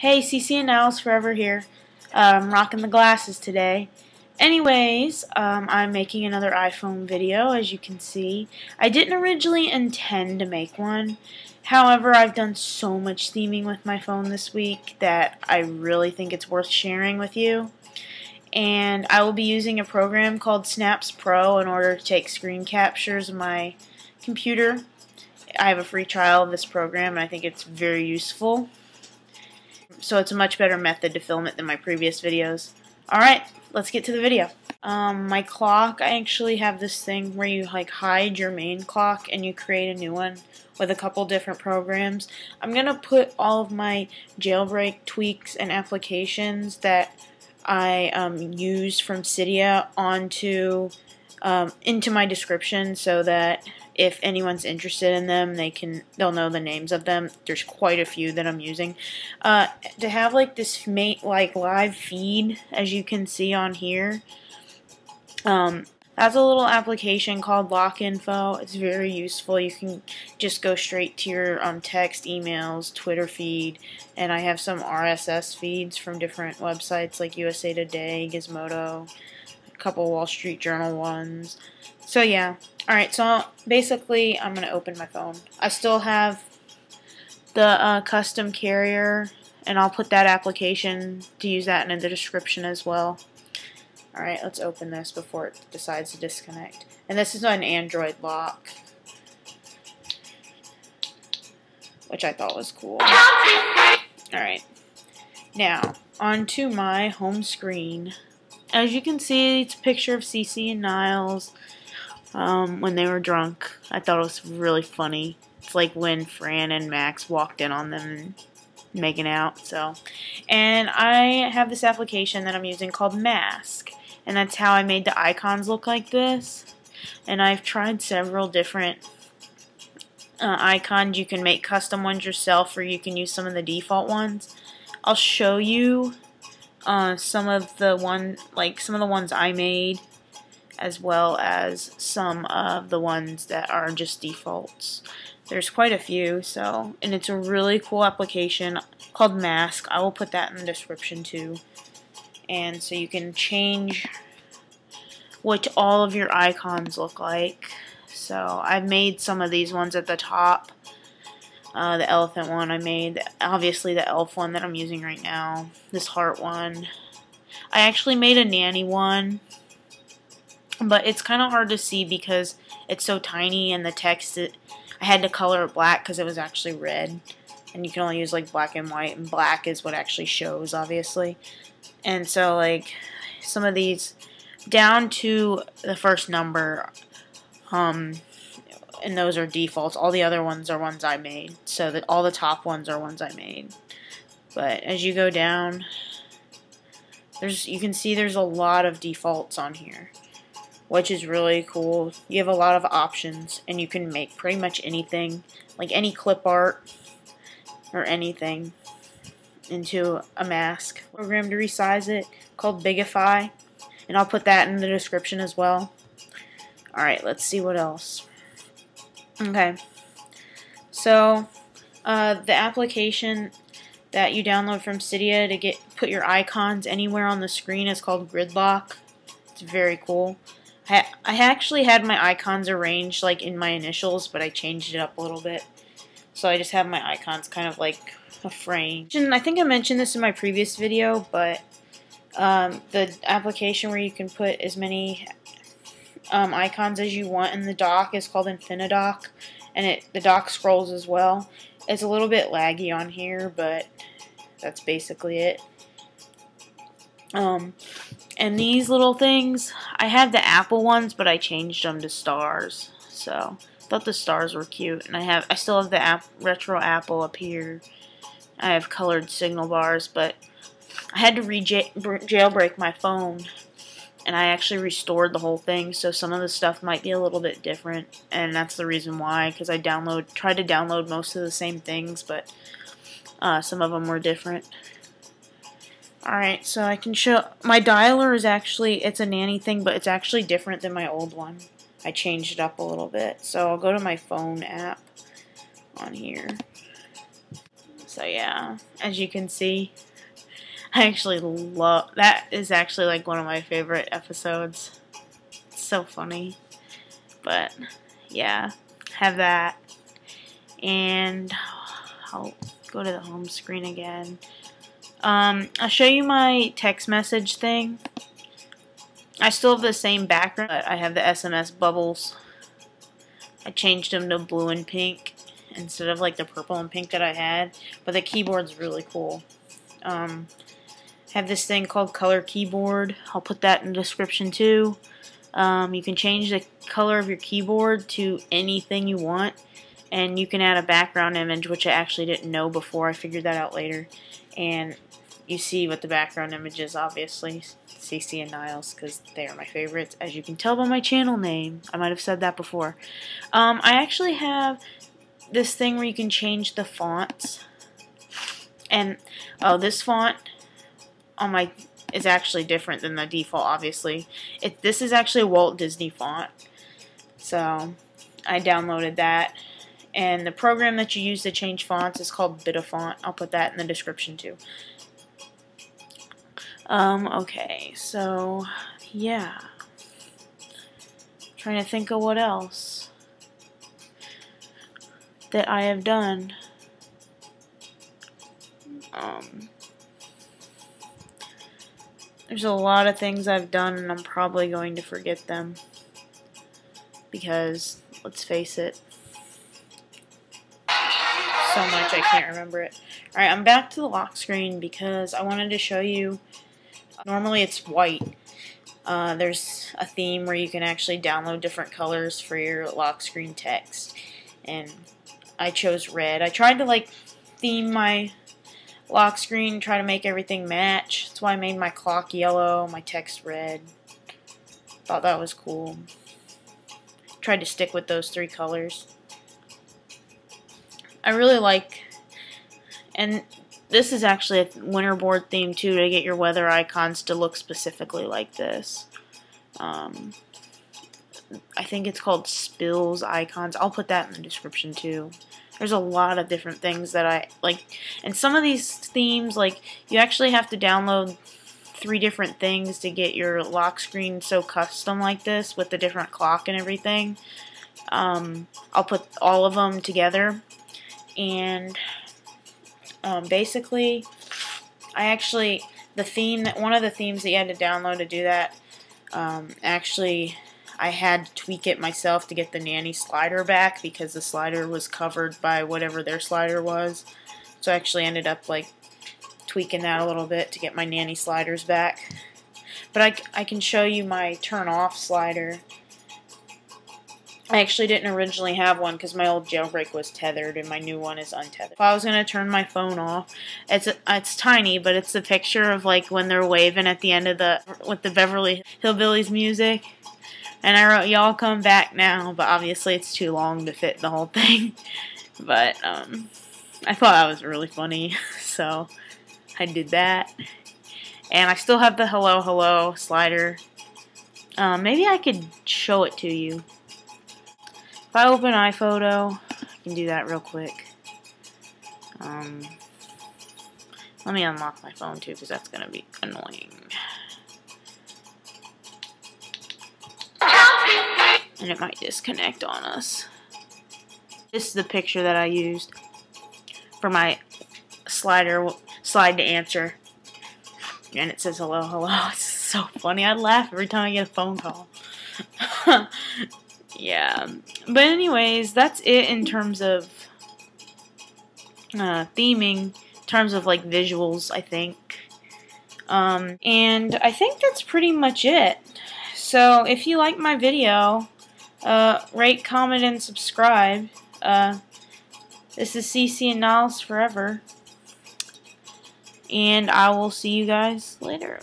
Hey, CC and Niles Forever here. I'm rocking the glasses today. Anyways, I'm making another iPhone video, as you can see. I didn't originally intend to make one. However, I've done so much theming with my phone this week that I really think it's worth sharing with you. And I will be using a program called Snaps Pro in order to take screen captures of my computer. I have a free trial of this program, and I think it's very useful. So it's a much better method to film it than my previous videos. Alright, let's get to the video. My clock, I actually have this thing where you hide your main clock and you create a new one with a couple different programs. I'm going to put all of my jailbreak tweaks and applications that I use from Cydia into my description so that if anyone's interested in them, they'll know the names of them. There's quite a few that I'm using. To have this live feed, as you can see on here, that's a little application called Lockinfo. It's very useful. You can just go straight to your text, emails, Twitter feed, and I have some RSS feeds from different websites like USA Today, Gizmodo, a couple Wall Street Journal ones. So yeah. Alright, so basically I'm going to open my phone. I still have the custom carrier, and I'll put that application to use that in the description as well. Alright, let's open this before it decides to disconnect. And this is an Android lock, which I thought was cool. Alright, now onto my home screen. As you can see, it's a picture of CC and Niles when they were drunk. I thought it was really funny. It's like when Fran and Max walked in on them and making out. And I have this application that I'm using called Mask, and that's how I made the icons look like this. And I've tried several different icons. You can make custom ones yourself, or you can use some of the default ones. I'll show you some of the ones I made, as well as some of the ones that are just defaults. There's quite a few, and it's a really cool application called Mask. I will put that in the description too. And so you can change what all of your icons look like. So I've made some of these ones at the top. The elephant one I made, obviously the elf one that I'm using right now, this heart one. I actually made a nanny one, but it's kind of hard to see because it's so tiny, and the text, I had to color it black because it was actually red, and you can only use black and white, and black is what actually shows, obviously. And so some of these down to the first number, and those are defaults. All the other ones are ones I made, so that all the top ones are ones I made. But as you go down, you can see there's a lot of defaults on here, which is really cool. You have a lot of options, and you can make pretty much anything, like any clip art or anything, into a mask. Program to resize it called Bigify, and I'll put that in the description as well. Alright, let's see what else. Okay, so the application that you download from Cydia to put your icons anywhere on the screen is called Gridlock. It's very cool. I actually had my icons arranged in my initials, but I changed it up a little bit. So I just have my icons kind of like a frame. And I think I mentioned this in my previous video, but the application where you can put as many icons as you want in the dock is called Infinidock, and the dock scrolls as well. It's a little bit laggy on here, but that's basically it. And these little things, I have the Apple ones, but I changed them to stars. So I thought the stars were cute, and I still have the retro Apple up here. I have colored signal bars, but I had to jailbreak my phone, and I actually restored the whole thing, so some of the stuff might be a little bit different, and that's the reason why, because I tried to download most of the same things, but some of them were different. Alright, so I can show, my dialer is actually, it's a Nanny thing, but it's actually different than my old one. I changed it up a little bit, so I'll go to my phone app on here. So yeah, as you can see, I actually love that. Is actually like one of my favorite episodes. It's so funny. But yeah, have that, and I'll go to the home screen again. I'll show you my text message thing. I still have the same background, but I have the SMS bubbles. I changed them to blue and pink instead of like the purple and pink that I had. But the keyboard's really cool. Have this thing called Colorkeyboard. I'll put that in the description too. You can change the color of your keyboard to anything you want, and you can add a background image, which I actually didn't know before. I figured that out later. And you see what the background image is, obviously. Cece and Niles, because they are my favorites, as you can tell by my channel name. I might have said that before. I actually have this thing where you can change the fonts. And, oh, this font on my is actually different than the default, obviously. This is actually a Walt Disney font. So, I downloaded that. And the program that you use to change fonts is called Bytafont. I'll put that in the description too. Okay, so, yeah. Trying to think of what else that I have done. There's a lot of things I've done, and I'm probably going to forget them. Because, let's face it, so much I can't remember it. Alright, I'm back to the lock screen because I wanted to show you. Normally it's white. There's a theme where you can actually download different colors for your lock screen text. And I chose red. I tried to like theme my lock screen, try to make everything match. That's why I made my clock yellow, my text red. Thought that was cool. Tried to stick with those three colors. I really like, and this is actually a Winterboard theme too, to get your weather icons to look specifically like this. I think it's called Spills Icons. I'll put that in the description too. There's a lot of different things that I like, and some of these themes, like, you actually have to download 3 different things to get your lock screen so custom like this with the different clock and everything. I'll put all of them together, and basically, one of the themes that you had to download to do that, actually, I had to tweak it myself to get the Nanny slider back because the slider was covered by whatever their slider was. So I actually ended up like tweaking that a little bit to get my Nanny sliders back. But I can show you my turn off slider. I actually didn't originally have one because my old jailbreak was tethered and my new one is untethered. If I was going to turn my phone off, it's tiny, but it's a picture of like when they're waving at the end of with the Beverly Hillbillies music. And I wrote, "Y'all come back now," but obviously it's too long to fit the whole thing. But I thought that was really funny, so I did that. And I still have the hello, hello slider. Maybe I could show it to you. If I open iPhoto, I can do that real quick. Let me unlock my phone too, because that's going to be annoying. And it might disconnect on us. This is the picture that I used for my slide to answer. And it says hello, hello. It's so funny. I laugh every time I get a phone call. Yeah. But anyways, that's it in terms of theming, in terms of like visuals, I think. And I think that's pretty much it. So if you like my video, rate, comment, and subscribe. This is Cece and Niles forever. And I will see you guys later.